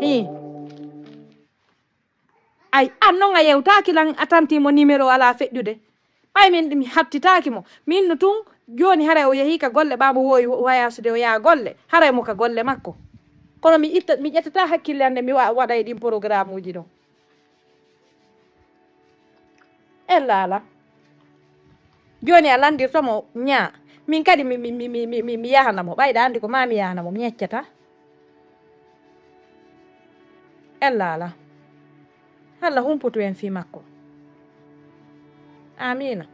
hi ay anno nga yewtaki lan atanti mo numéro ala feƴƴude ɓay min mi habtitaki mo min no tun joni haray o yehi ka golle baba woyi wayasude o yaa golle haray mo ka golle makko kono mi ƴettata hakkille ande mi waɗa e ɗin programme uji ɗon ellala joni a landirtomo ñaa min kadi mi yahanamo ɓayɗa andi ko ma mi yahanamo mi yeccata ellala Allah humputu en fi makko amina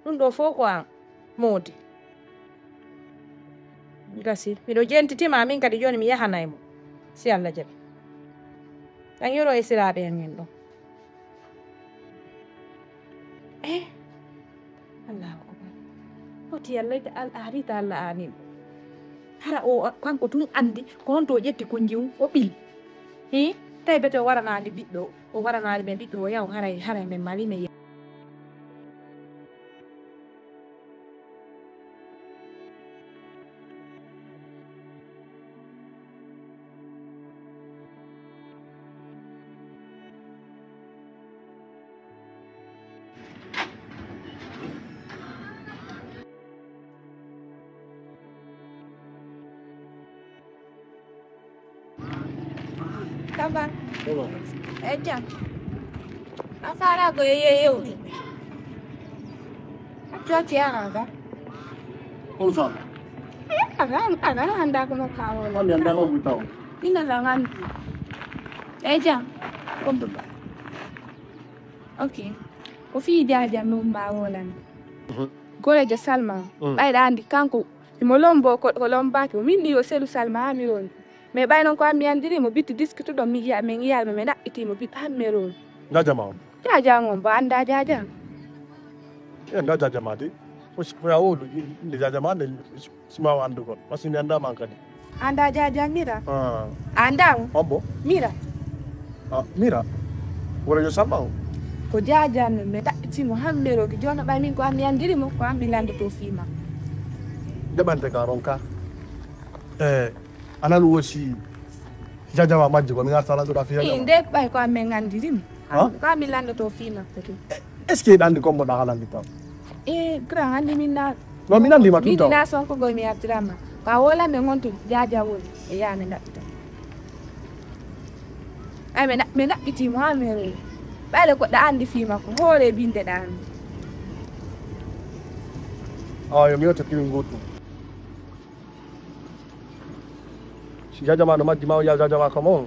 ɗum ɗo fof ko an moodi gasi miɗo jentitima min kadi joni mi yahanaymo si Allah jaɓi tan yoro e siraɓe en min ɗon Allahu akbar hoti Allah arita Allah anin hara o kanko tun andi ko honto ƴetti ko jiw o ɓili hi tawi bete o waranani ɓiɗɗo o waranani ɓe ɓiɗɗo o yaw haray men malime Kapan? Ejang. Asara go ye. Cuaca yang ada. Konsol. Ada anda ko makaw. Ano yan ako bitaw? Inalangan. Ejang. Kombo ba? Okay. Ko fi jaja mo mbawolan. Gore ja Salma. Ay andi kanko. Imolombo ko lomba ko min yo selu Salma amiron. Mais bay non ko am yandiri mo bitti disque to mi ya men yal me na iti mo bit hammeron Jaja ma. jaja ngom ba anda jaja Nda jaja ma de. Ko ya wolu ni jaja ma ne sima wandu kon. Masini anda man kadi. anda jaja mira Ah. anda Obo. mira Ah, mira. Wala yo sama. ko jaja me da iti mo hammero ki jona bay min ko am yandiri mo ko am bilande to fima Dabante ka ronka. Analu wosi jaja ma majji ko mi ngarta la do da fi jaja. inde bay ko am ngandiri mo ko am bilande to fima Est-ce que dandi ko mo da halandi taw? grand andi min na No mi nandi ma mi tuta. dina son ko go mi abdrama ka wala me ngontu jaja wol e ya me dabta ay me na iti mo hammero bale ko da andi fima ko hore binde da andi Ah, yo mi yotta timin goto. Si jaja ma no majji ma ya jaja ma kamo.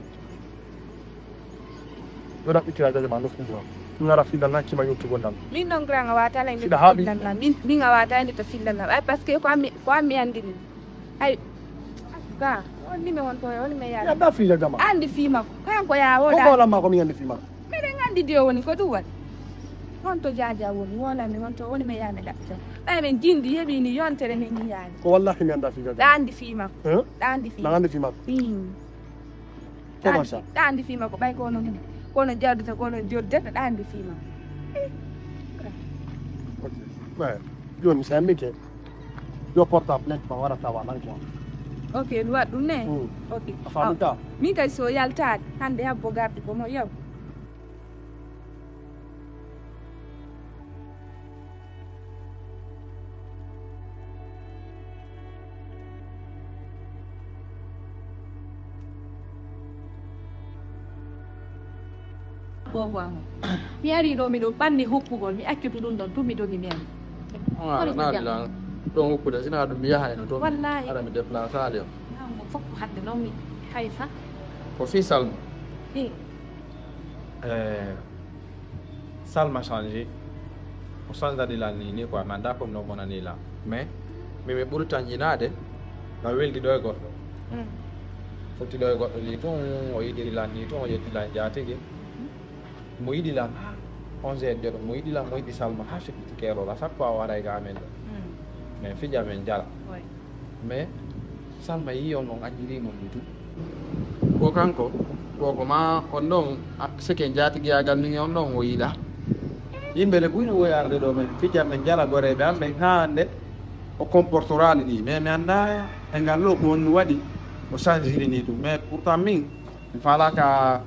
Yo da pitira jaja ma no fundo. Ngara fi dal nakki ma yotti gondam. min non grand wata la ni Sida haaɓi. min wata ni to fillan ay parce que ko am andini ay ga on ni me won to on me Ya ya da fi jaja ma. andi fima ko kan ko ya Ko woda bola ma ko mi yandi fi ma. me de ngandi dio woni ko duwal on to jaja woni wala mi won to woni me ya me dabta ay men jindi hebi ni yontere men ni yani Ko wallahi mi anda fi jaja. da andi fima Eh? da andi Na fima ngandi fi ma. Comment ça? da andi fima ko bay ko no jaddu ko no jodde da andi fima Ok. Ouais. Yo mi sai ke. Yo porta plainte ma wara tawa nan ko. ok duwa dum ne Hmm. ok Afamuta. min kadi so yaltaade hande habbo gardi komo yaw bowamo mi ari ɗo miɗo ɓanni hokkugol mi accutu ɗum ɗon tumi dogi mi ami naɗilan ɗon hokkude sina ɗum mi yahayno toon wallahi aɗa mi déplace ali o mo fof hadde noon mi hayfa ko fi salma i Salma changé o changeɗilan ni quoi mi anda comme no monanila mais mimi ɓuri tan yinade no weldi ɗo e goɗɗo Mm. fotti ɗo e goɗɗo li toon o yiɗirilan ni toon o yettilan jatigi mo yiɗilan 11 heures joɗo mo yiɗilan mo yiɗi Salma ha fiɗɗiti keerol à chaque fois o waɗa ga amen ɗo mais fija men jala Ouais. mais Salma yi on on añirimo mutu ko kanko koko ma on ɗon seke jatigiyagal ni on ɗon o yiiɗa yimɓe le ɓuyno woyarde ɗo men fija men jala goreɓe an ɓen ha hande o comportorali ɗi mais mi anda e ngal ɗo ko woni waɗi o changiri ni ɗum mais pourtant min mi falaka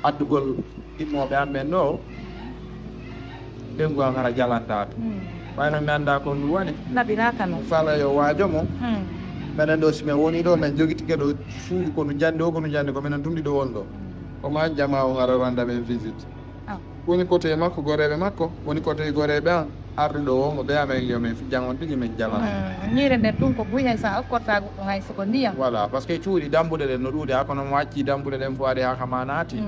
addugol immoɓe an ɓen ɗo ɓengu am hara jalanta to wayno mi anda ko ɗum waɗi nabiraka no mi fala yo waajomo minen ɗo si min woni ɗo min jogitike ɗo suudu ko no jandi o ko no jandi ko minen tumɗi ɗo won ɗo oma jama o gara randa men visite woni côté makko goreɓe makko woni côté goreɓe an arde ɗo o mo ɓe amen yo min jangon tigi min jalan ñiire nden ɗum ko buñen sa okkorta goɗɗo hay soko ndiyam voilà par ce que cuuɗi dambuɗe ɗen no ɗuuɗi ha kono mo acci dambuɗe ɗen fo waɗi ha kama naati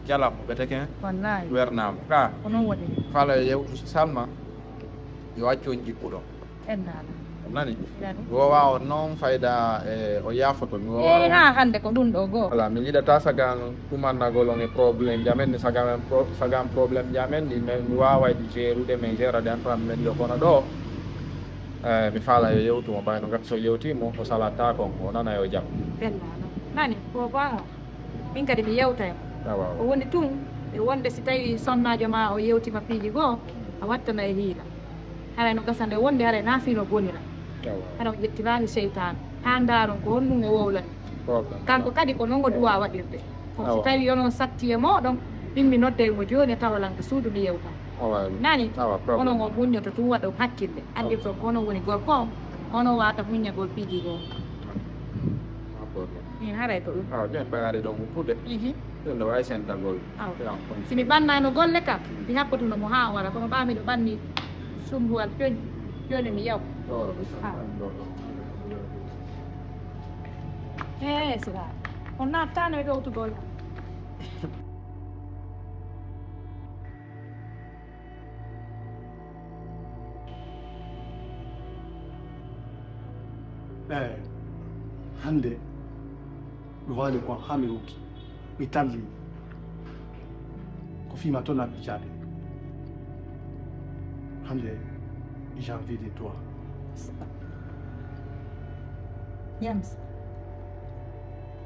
jalam mo ɓeteke wallahi wernama ka ko noon waɗi fala yew salma yo accu on jikkuɗo ennaɗo nani wowa o noon fayda o yafoto mi wowa ha hande ko ɗum ɗo goo voilà mi yiɗata sagan ɗumannagol on e probléme jamen ni sagan probléme jamen ni mais mi wawayde gérude min gérade en tan men yo kono ɗo mi faala yo yewtumo ɓayno gati so yewtimo o salata kon o nana yo jam ennaɗo nani ko gongo min kadi mi yewtaymo o woni tun e wonde si tawi sonnajo ma o yewtima piiji goo a wattana e hiila haray no gasande wonde haray naafino gonira haɗa ko ƴettirani seytane ha ndaron ko honɗum o wowlani kanko kadi ko noon go duwa waɗirde so tawi yono satti e moɗon ɗimmi nodde mo joni tawalanko suudu mi yewta nani onon o muññoto tum waɗa hakkille andirto ko onon woni gorko onon wata muññagol piiji goo min haray ko ɗum jen ɓerade ɗon uppude ɗum ɗo wawi sentagol simi ɓannano golle kam mi happatunomo ha wara kono ɓamiɗo ɓanni sumbuwal joni mi yaw sira on nattano e ɗowtugol hande mi wani ko ha mi hokki mi talli ko fima to naɓɓijade hande j'ai envie de toi Yams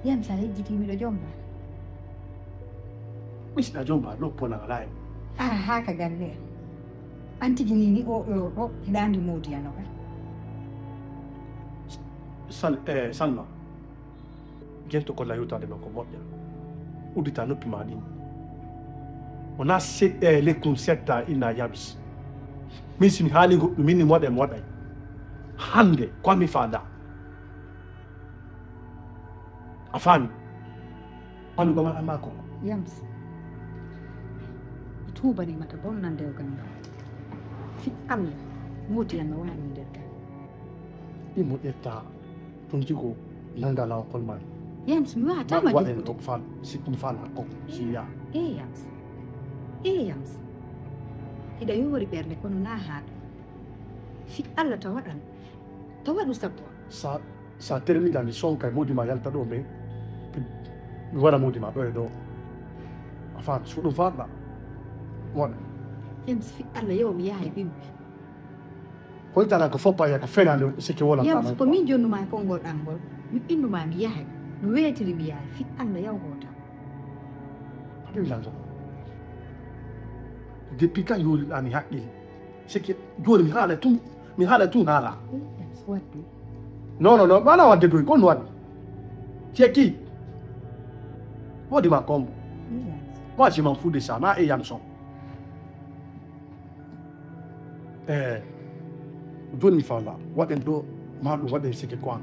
aɗa yejjitimiɗo jomba ɓisɗa jomba lopponanga laye ara ha ka galle an tigi ni o hiɗandi modiyano ka salma gento kolla yewtade men ko moƴƴa uddita noppi ma ɗin wona lekkum setta inna Yams min simi haali goɗɗum min ni moɗe mi waɗay hande komi faada a faami wami gomaɗa mako Yams tubanima to bonnande o gandam fi Allah motiyanno woni nder kan ɗimo ƴetta ɗum jigo nanga law kolman Yams mi wawatama waɗen ɗo fal sikmi fal hakko siya Yams hiɗa yori ɓerde kono na haɗo fi Allah ta waɗan ta waɗu sappo sa termina mi sonka e modima yalta ɗo ɓe mi waɗa modima ɗo e ɗo a faami so ɗum faɗɗa waɗa Yams fi Allah yewo mi yaha e bimɓe koytana ko foppa yaka fenade sikke wola Yams ko min jonnuma konngol ɗangol mi ɓinnuma mi yaha no weetiri mi yaha fi Allah yawgota haɗilanso depuis quand yoriɗani haqqille sikke joni mi haala tun haala waddu non wala wadde doy kon waɗi cekki wodima kombo moi je m'en fous de ça ma e Yamson joni mi fawla waɗen ɗo ma ɗum waɗen sikke quoi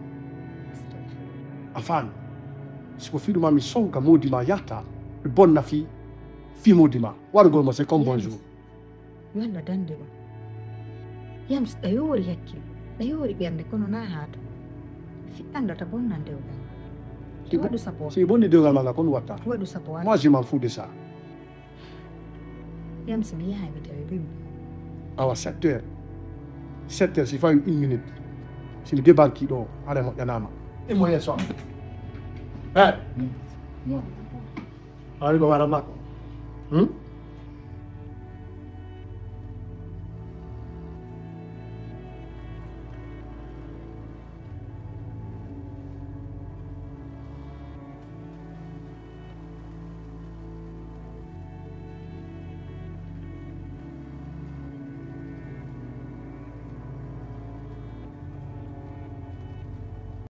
a faami siko fiɗuma mi sonka modima yatta ɓe bonna fi modima waɗugol mo c'est comme bonjour yo Allah dande ɗum Yams ɗa yori hakkille ɗa yori ɓernde kono na haata fiɗɗandata bonnande o gan waɗu sappo si bonni dewgal maga kon watta waɗu sappo moi je m'en fous de ça Yams mi yaha mi tawi bimɓe awa 7 heures si fawi 1 minute simi débarki ɗo haɗa moƴƴanama e moyen so ari ko waɗa makko